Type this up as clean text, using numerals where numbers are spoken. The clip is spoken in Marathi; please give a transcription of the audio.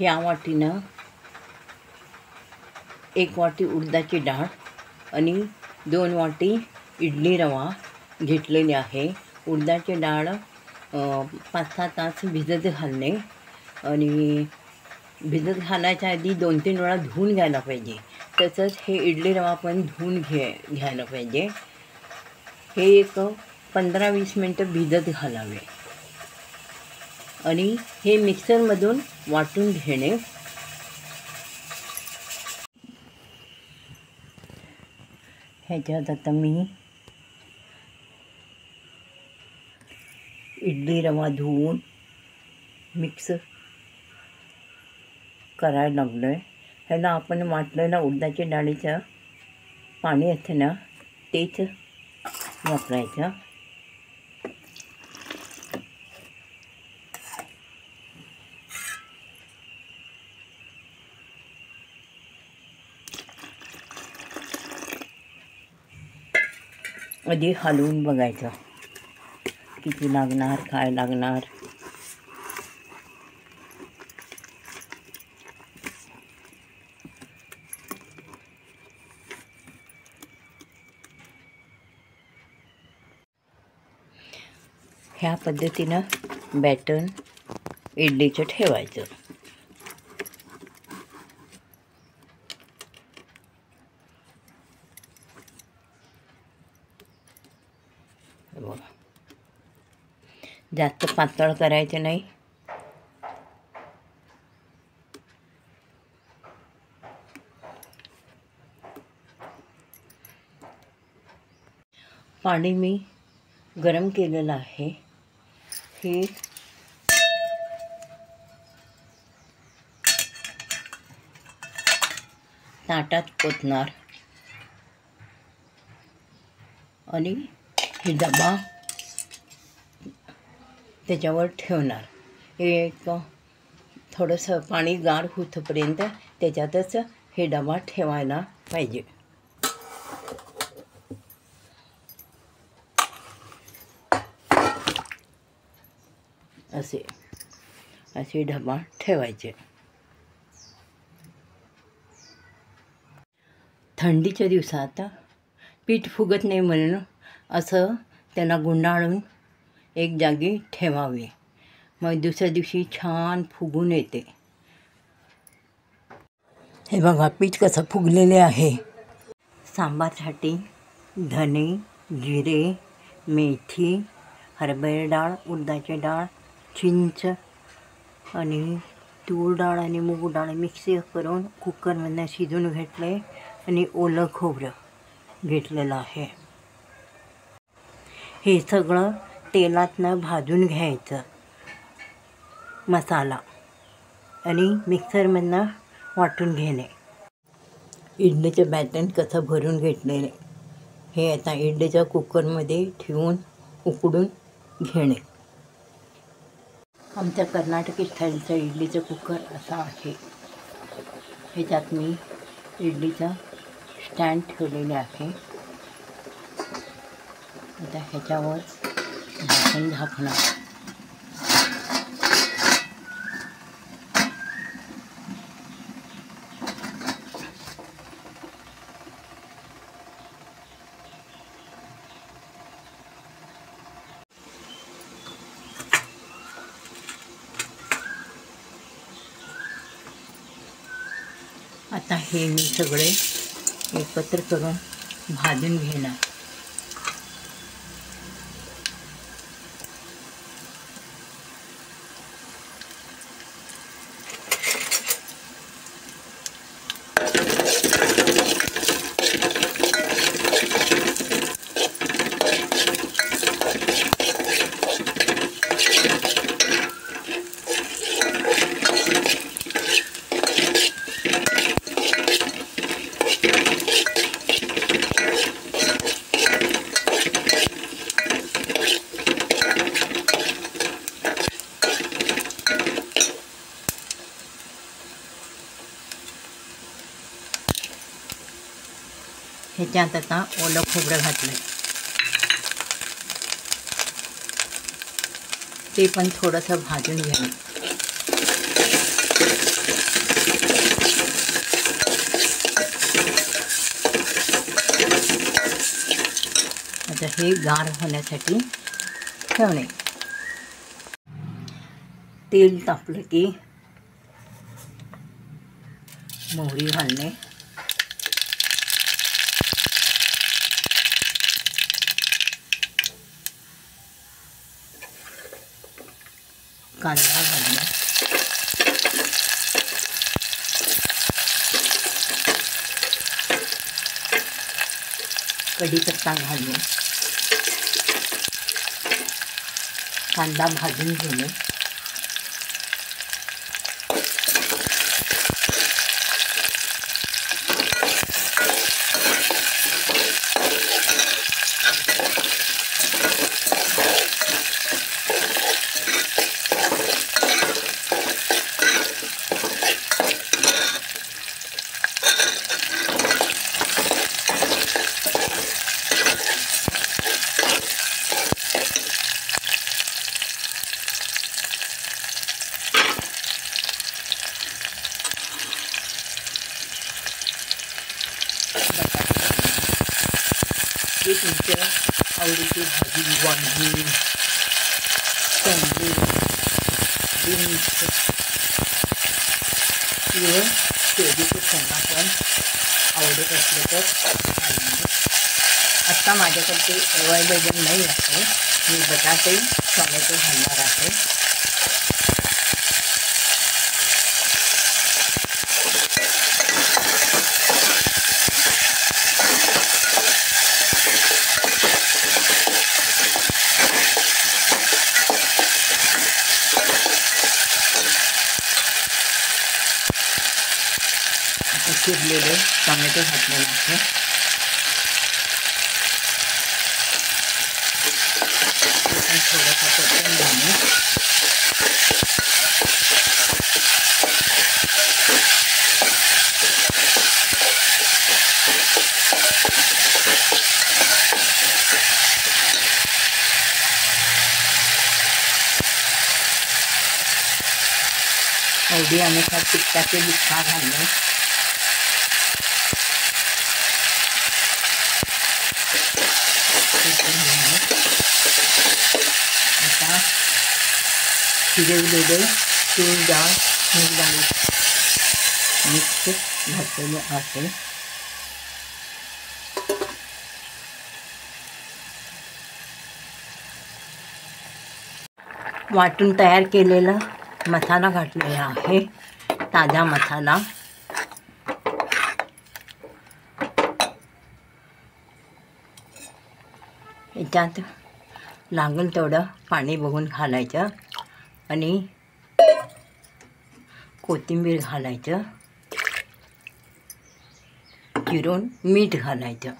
या वाटीनं 1 वाटी उडदाची डाळ आणि 2 वाटी इडली रवा घेतलेली आहे। उडदाची डाळ 5-6 तास भिजत घालणे आणि भिजत घालायच्या आधी 2-3 वेळा धुवून घ्यायला पाहिजे। तसंच हे इडली रवा पण धुवून घ्यायला पाहिजे। हे एक 15-20 मिनटं भिजत घालावे आणि हे मिक्सरमधून वाटून घेणे। ह्याच्यात आता मी इडली रवा धुवून मिक्स करायला लागलो आहे। ह्याला आपण वाटलेलं उडदाच्या डाळीचं पाणी असतं ना तेच वापरायचं। आधी हलवून बघायचं किती लागणार काय लागणार। ह्या पद्धतीनं बॅटर इडलीचं ठेवायचं। जास्त पातळ करायचं नाही। पाणी मी गरम केलेलं आहे। हे ताटात ओतणार आणि हे डबा त्याच्यावर ठेवणार। एक थोडंसं पाणी गार होतपर्यंत त्याच्यातच हे डबा ठेवायला पाहिजे। असे डबा ठेवायचे। थंडीच्या दिवसात पीठ फुगत नाही म्हणून असं त्याला गुंडाळून एक जागी ठेवावे, मग दुसऱ्या दिवशी छान फुगून येते। हे बघा पीठ कसं फुगलेले आहे। सांबारसाठी धने, जिरे, मेथी, हरभरा डाळ, उडदाची डाळ, चिंच आणि तूर डाळ आणि मूग डाळ मिक्स करून कुकरमधनं शिजवून घेतले आणि ओलं खोबरं घेतलेलं आहे। हे सगळं तेलातनं भाजून घ्यायचं मसाला आणि मिक्सरमधनं वाटून घेणे। इडलीचं बॅटर कसं भरून घेतलेले हे आता इडलीच्या कुकरमध्ये ठेवून उकडून घेणे। आमच्या कर्नाटकी स्टाईलचं इडलीचं कुकर असा आहे। ह्याच्यात मी इडलीचं स्टँड ठेवलेले आहे। आता ह्याच्यावर झाकण झाकणार। आता हे मी सगळे एकत्र करून भाजून घेणार। ह्याच्यात आता ओलं खोबरं घातलं, ते पण थोडंसं भाजून घ्यावं। हे गार होण्यासाठी ठेवणे. तेल तापलं की मोहरी घालणे, कांदा घालणे, कढीपत्ता घालणे, कांदा भाजून घेणे, जे तुमच्या आवडीची भाजी, वांगी, तंदूर, बीन्स किंवा शेवटीचे शेंगा पण आवडत असलं तर घालणे. आत्ता माझ्याकडे ते अवेलेबल नाही आहे. मी बटाटे टोमॅटो घालणार आहे. चिरलेले टोमॅटो घातलेले आहे. थोडासा परतून घेणे. आवडीनुसार तिखटाचे बुक्का घालणे. आता शिजवलेले तूर डाळ, मूग डाळ मिक्स घातलेले आहे. वाटून तयार केलेला मसाला घातलेला आहे, ताजा मसाला. याच्यात लागेल तेवढं पाणी बघून घालायचं आणि कोथिंबीर घालायचं, चिरून मीठ घालायचं.